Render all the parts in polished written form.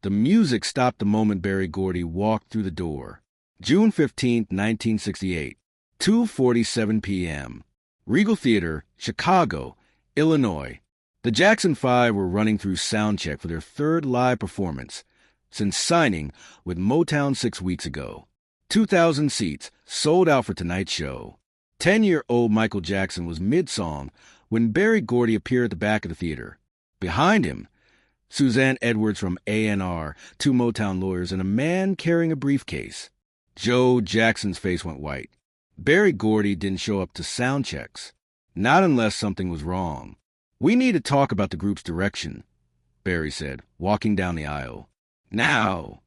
The music stopped the moment Berry Gordy walked through the door. June 15, 1968, 2:47 p.m. Regal Theater, Chicago, Illinois. The Jackson 5 were running through soundcheck for their third live performance since signing with Motown 6 weeks ago. 2,000 seats sold out for tonight's show. 10-year-old Michael Jackson was mid-song when Berry Gordy appeared at the back of the theater. Behind him, Suzanne Edwards from A&R, two Motown lawyers, and a man carrying a briefcase. Joe Jackson's face went white. Berry Gordy didn't show up to sound checks. Not unless something was wrong. "We need to talk about the group's direction," Berry said, walking down the aisle. "Now!"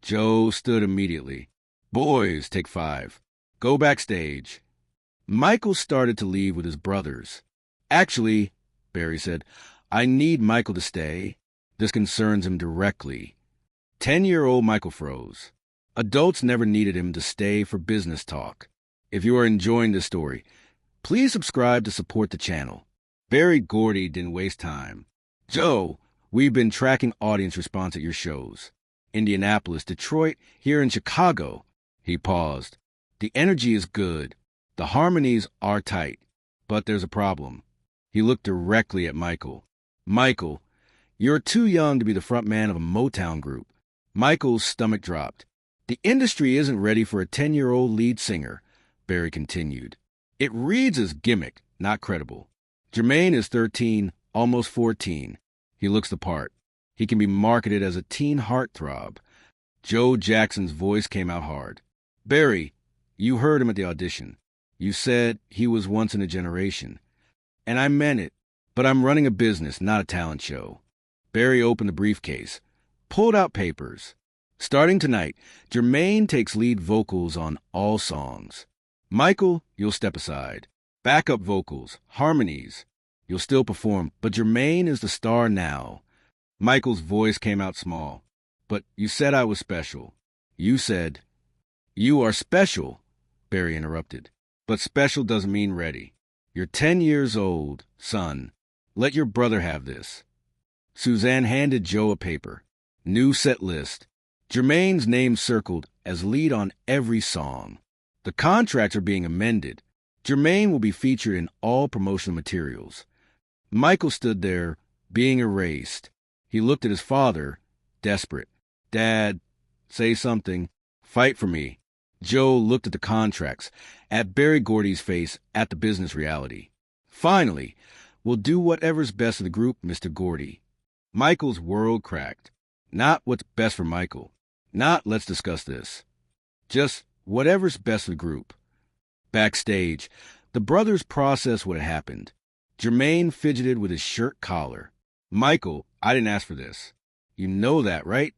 Joe stood immediately. "Boys, take 5. Go backstage." Michael started to leave with his brothers. "Actually," Berry said, "I need Michael to stay. This concerns him directly." 10-year-old Michael froze. Adults never needed him to stay for business talk. If you are enjoying this story, please subscribe to support the channel. Berry Gordy didn't waste time. "Joe, we've been tracking audience response at your shows. Indianapolis, Detroit, here in Chicago." He paused. "The energy is good. The harmonies are tight. But there's a problem." He looked directly at Michael. "Michael, you're too young to be the front man of a Motown group." Michael's stomach dropped. "The industry isn't ready for a 10-year-old lead singer," Berry continued. "It reads as gimmick, not credible. Jermaine is 13, almost 14. He looks the part. He can be marketed as a teen heartthrob." Joe Jackson's voice came out hard. "Berry, you heard him at the audition. You said he was once in a generation. And I meant it, but I'm running a business, not a talent show." Berry opened the briefcase, pulled out papers. "Starting tonight, Jermaine takes lead vocals on all songs. Michael, you'll step aside. Backup vocals, harmonies. You'll still perform, but Jermaine is the star now." Michael's voice came out small. "But you said I was special. You said—" "You are special," Berry interrupted. "But special doesn't mean ready. You're 10 years old, son. Let your brother have this." Suzanne handed Joe a paper. New set list. Jermaine's name circled as lead on every song. The contracts are being amended. Jermaine will be featured in all promotional materials. Michael stood there, being erased. He looked at his father, desperate. "Dad, say something. Fight for me." Joe looked at the contracts, at Berry Gordy's face, at the business reality. "Finally, we'll do whatever's best for the group, Mr. Gordy." Michael's world cracked. Not what's best for Michael. Not let's discuss this. Just whatever's best for the group. Backstage, the brothers processed what had happened. Jermaine fidgeted with his shirt collar. "Michael, I didn't ask for this. You know that, right?"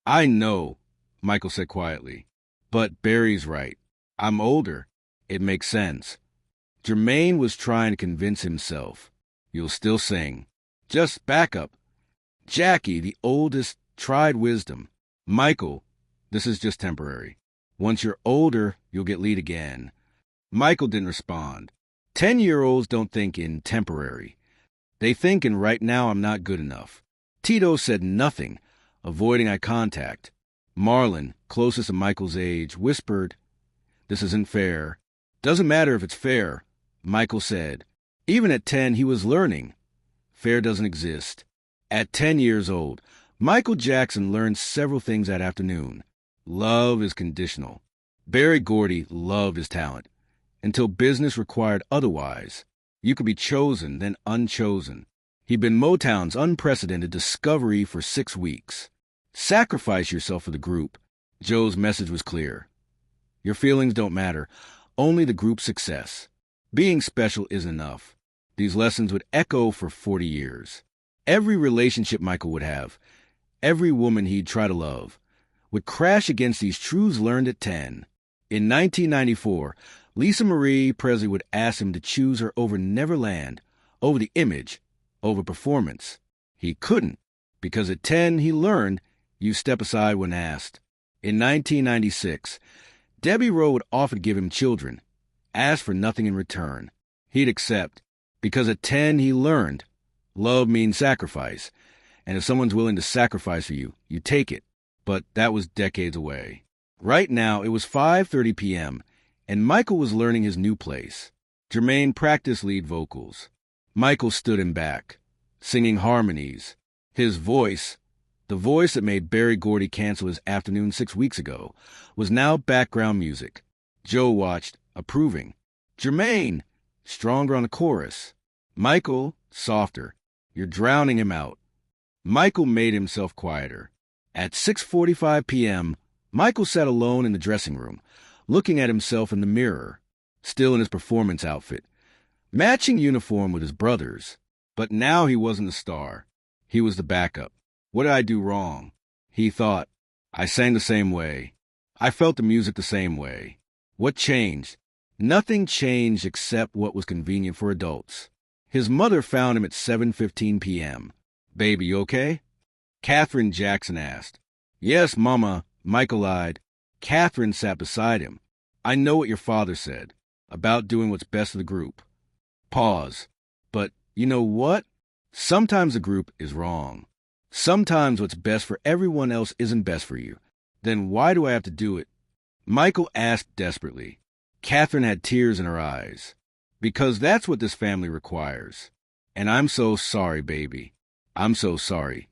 "I know," Michael said quietly. "But Berry's right. I'm older. It makes sense." Jermaine was trying to convince himself. "You'll still sing. Just back up." Jackie, the oldest, tried wisdom. "Michael, this is just temporary. Once you're older, you'll get lead again." Michael didn't respond. 10-year-olds don't think in temporary. They think in right now I'm not good enough. Tito said nothing, avoiding eye contact. Marlon, closest to Michael's age, whispered, "This isn't fair." "Doesn't matter if it's fair," Michael said. Even at 10, he was learning. Fair doesn't exist. At 10 years old, Michael Jackson learned several things that afternoon. Love is conditional. Berry Gordy loved his talent, until business required otherwise. You could be chosen, then unchosen. He'd been Motown's unprecedented discovery for 6 weeks. Sacrifice yourself for the group. Joe's message was clear. Your feelings don't matter, only the group's success. Being special isn't enough. These lessons would echo for 40 years. Every relationship Michael would have, every woman he'd try to love, would crash against these truths learned at 10. In 1994, Lisa Marie Presley would ask him to choose her over Neverland, over the image, over performance. He couldn't, because at 10 he learned you step aside when asked. In 1996, Debbie Rowe would offer to give him children, ask for nothing in return. He'd accept, because at 10 he learned love means sacrifice, And if someone's willing to sacrifice for you, you take it. But that was decades away. Right now, it was 5:30 p.m., and Michael was learning his new place. Jermaine practiced lead vocals. Michael stood him back, singing harmonies. His voice, the voice that made Berry Gordy cancel his afternoon 6 weeks ago, was now background music. Joe watched, approving. Jermaine, stronger on the chorus. Michael, softer. You're drowning him out. Michael made himself quieter. At 6:45 p.m., Michael sat alone in the dressing room, looking at himself in the mirror, still in his performance outfit, matching uniform with his brother's. But now he wasn't the star. He was the backup. What did I do wrong? He thought. I sang the same way. I felt the music the same way. What changed? Nothing changed except what was convenient for adults. His mother found him at 7:15 p.m. Baby, you okay? Catherine Jackson asked. Yes, Mama, Michael lied. Catherine sat beside him. I know what your father said, about doing what's best for the group. Pause. But you know what? Sometimes the group is wrong. Sometimes what's best for everyone else isn't best for you. Then why do I have to do it? Michael asked desperately. Catherine had tears in her eyes. Because that's what this family requires. And I'm so sorry, baby. I'm so sorry.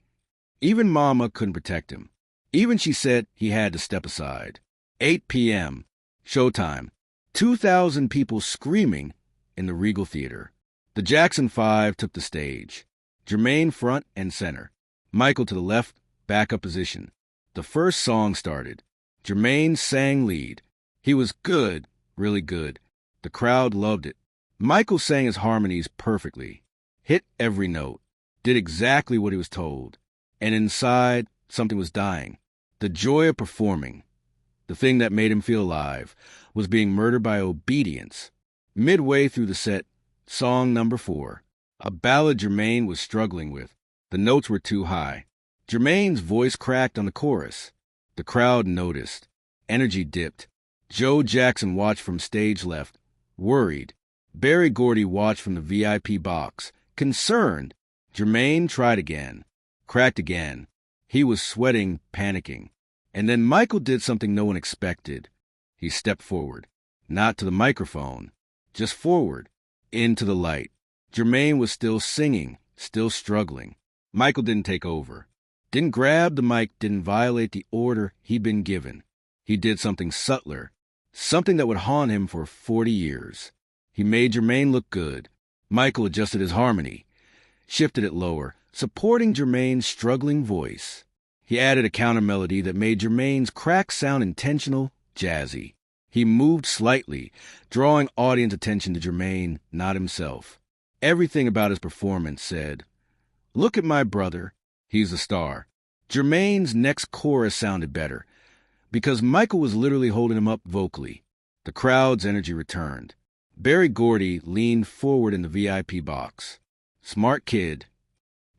Even Mama couldn't protect him. Even she said he had to step aside. 8 p.m. Showtime. 2,000 people screaming in the Regal Theater. The Jackson Five took the stage. Jermaine front and center. Michael to the left, backup position. The first song started. Jermaine sang lead. He was good, really good. The crowd loved it. Michael sang his harmonies perfectly. Hit every note. Did exactly what he was told. And inside, something was dying. The joy of performing, the thing that made him feel alive, was being murdered by obedience. Midway through the set, song number 4, a ballad Jermaine was struggling with. The notes were too high. Jermaine's voice cracked on the chorus. The crowd noticed. Energy dipped. Joe Jackson watched from stage left, worried. Berry Gordy watched from the VIP box, concerned. Jermaine tried again, cracked again. He was sweating, panicking. And then Michael did something no one expected. He stepped forward, not to the microphone, just forward, into the light. Jermaine was still singing, still struggling. Michael didn't take over. Didn't grab the mic, didn't violate the order he'd been given. He did something subtler, something that would haunt him for 40 years. He made Jermaine look good. Michael adjusted his harmony, shifted it lower, supporting Jermaine's struggling voice. He added a counter melody that made Jermaine's crack sound intentional, jazzy. He moved slightly, drawing audience attention to Jermaine, not himself. Everything about his performance said, "Look at my brother. He's the star." Jermaine's next chorus sounded better, because Michael was literally holding him up vocally. The crowd's energy returned. Berry Gordy leaned forward in the VIP box. Smart kid.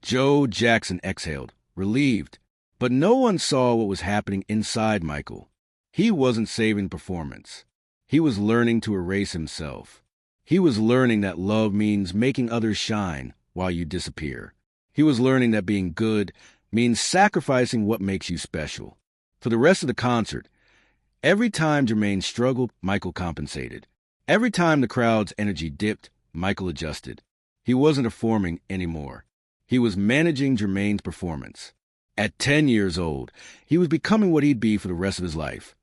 Joe Jackson exhaled, relieved. But no one saw what was happening inside Michael. He wasn't saving performance. He was learning to erase himself. He was learning that love means making others shine while you disappear. He was learning that being good means sacrificing what makes you special. For the rest of the concert, every time Jermaine struggled, Michael compensated. Every time the crowd's energy dipped, Michael adjusted. He wasn't performing anymore. He was managing Jermaine's performance. At 10 years old, he was becoming what he'd be for the rest of his life.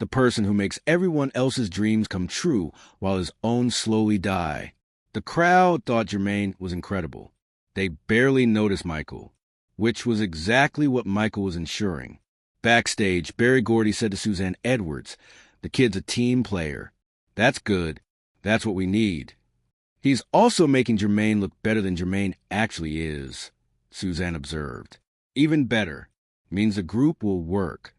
The person who makes everyone else's dreams come true while his own slowly die. The crowd thought Jermaine was incredible. They barely noticed Michael, which was exactly what Michael was ensuring. Backstage, Berry Gordy said to Suzanne Edwards, "The kid's a team player. That's good. That's what we need." "He's also making Jermaine look better than Jermaine actually is," Suzanne observed. "Even better. Means the group will work."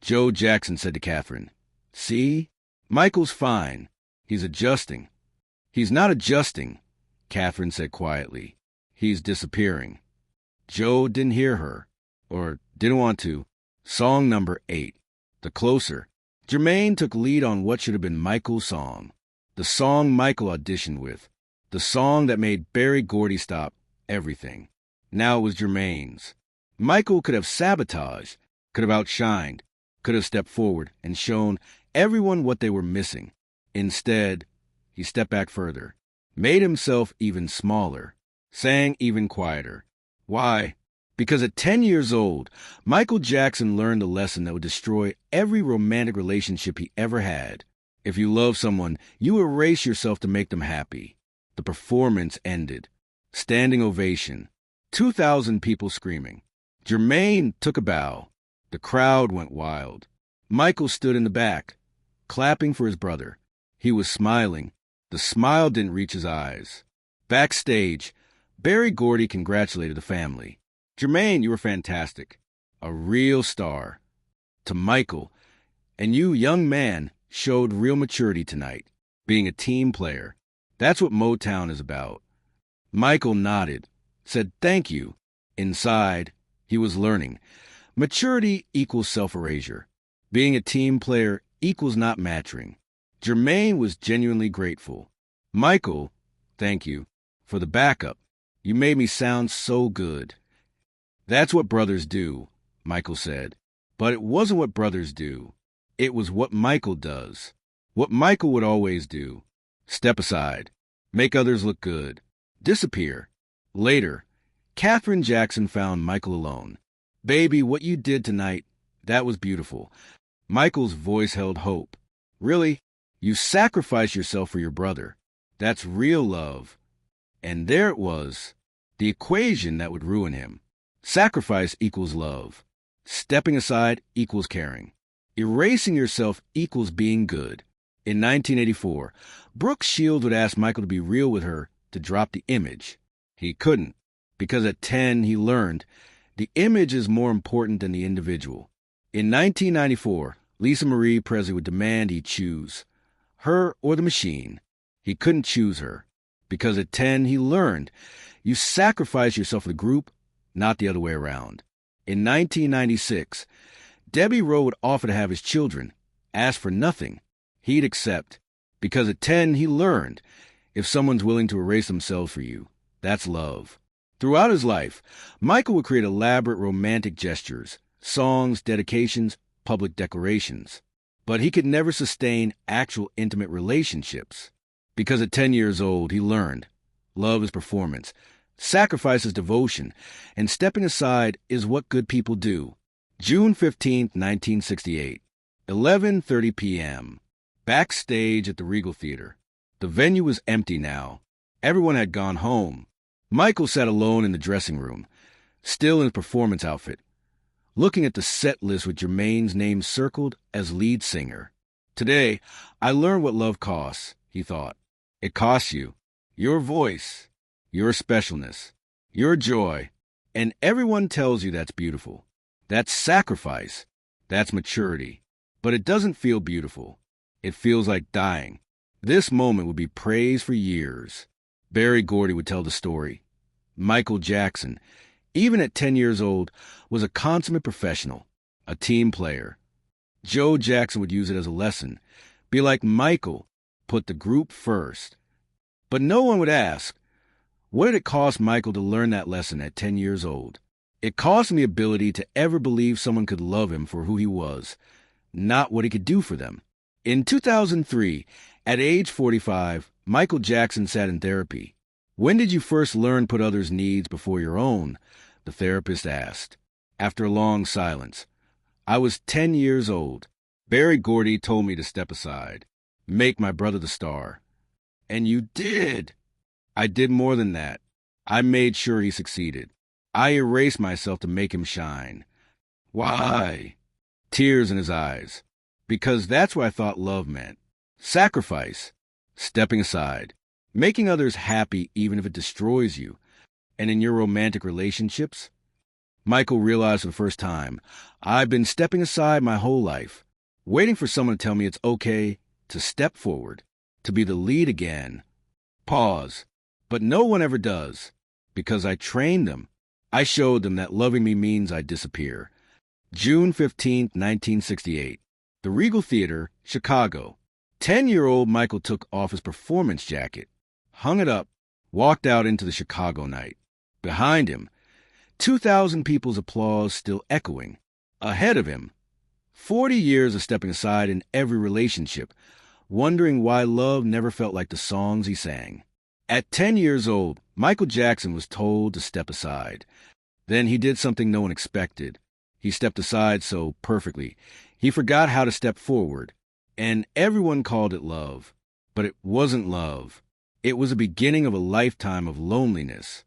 Joe Jackson said to Catherine, "See? Michael's fine. He's adjusting." "He's not adjusting," Catherine said quietly. "He's disappearing." Joe didn't hear her, or didn't want to. Song number 8, The Closer. Jermaine took lead on what should have been Michael's song. The song Michael auditioned with. The song that made Berry Gordy stop everything. Now it was Jermaine's. Michael could have sabotaged, could have outshined, could have stepped forward and shown everyone what they were missing. Instead, he stepped back further, made himself even smaller, sang even quieter. Why? Because at 10 years old, Michael Jackson learned a lesson that would destroy every romantic relationship he ever had. If you love someone, you erase yourself to make them happy. The performance ended. Standing ovation. 2,000 people screaming. Jermaine took a bow. The crowd went wild. Michael stood in the back, clapping for his brother. He was smiling. The smile didn't reach his eyes. Backstage, Berry Gordy congratulated the family. Jermaine, you were fantastic. A real star. To Michael, and you, young man, showed real maturity tonight, being a team player. That's what Motown is about. Michael nodded, said thank you. Inside, he was learning. Maturity equals self-erasure. Being a team player equals not matching. Jermaine was genuinely grateful. Michael, thank you for the backup. You made me sound so good. That's what brothers do, Michael said. But it wasn't what brothers do. It was what Michael does. What Michael would always do. Step aside. Make others look good. Disappear. Later, Katherine Jackson found Michael alone. Baby, what you did tonight, that was beautiful. Michael's voice held hope. Really? You sacrificed yourself for your brother. That's real love. And there it was, the equation that would ruin him. Sacrifice equals love. Stepping aside equals caring. Erasing yourself equals being good. In 1984, Brooke Shields would ask Michael to be real with her to drop the image. He couldn't, because at 10 he learned the image is more important than the individual. In 1994, Lisa Marie Presley would demand he choose her or the machine. He couldn't choose her, because at 10 he learned you sacrifice yourself for the group, not the other way around. In 1996, Debbie Rowe would offer to have his children, ask for nothing. He'd accept, because at 10 he learned if someone's willing to erase themselves for you, that's love. Throughout his life, Michael would create elaborate romantic gestures, songs, dedications, public declarations. But he could never sustain actual intimate relationships. Because at 10 years old, he learned love is performance, sacrifice is devotion, and stepping aside is what good people do. June 15, 1968, 11:30 p.m. Backstage at the Regal Theater. The venue was empty now. Everyone had gone home. Michael sat alone in the dressing room, still in his performance outfit, looking at the set list with Jermaine's name circled as lead singer. Today, I learned what love costs, he thought. It costs you your voice, your specialness, your joy, and everyone tells you that's beautiful. That's sacrifice. That's maturity. But it doesn't feel beautiful. It feels like dying. This moment would be praised for years. Berry Gordy would tell the story. Michael Jackson, even at 10 years old, was a consummate professional, a team player. Joe Jackson would use it as a lesson. Be like Michael, put the group first. But no one would ask, what did it cost Michael to learn that lesson at 10 years old? It cost him the ability to ever believe someone could love him for who he was, not what he could do for them. In 2003, at age 45, Michael Jackson sat in therapy. When did you first learn to put others' needs before your own? The therapist asked. After a long silence, I was 10 years old. Berry Gordy told me to step aside, make my brother the star. And you did. I did more than that. I made sure he succeeded. I erased myself to make him shine. Why? Tears in his eyes. Because that's what I thought love meant. Sacrifice. Stepping aside. Making others happy even if it destroys you. And in your romantic relationships? Michael realized for the first time, I've been stepping aside my whole life, waiting for someone to tell me it's okay to step forward, to be the lead again. Pause. But no one ever does, because I trained them. I showed them that loving me means I disappear. June 15, 1968. The Regal Theater, Chicago. 10-year-old Michael took off his performance jacket, hung it up, walked out into the Chicago night. Behind him, 2,000 people's applause still echoing. Ahead of him, 40 years of stepping aside in every relationship, wondering why love never felt like the songs he sang. At 10 years old, Michael Jackson was told to step aside. Then he did something no one expected. He stepped aside so perfectly. He forgot how to step forward. And everyone called it love. But it wasn't love. It was the beginning of a lifetime of loneliness.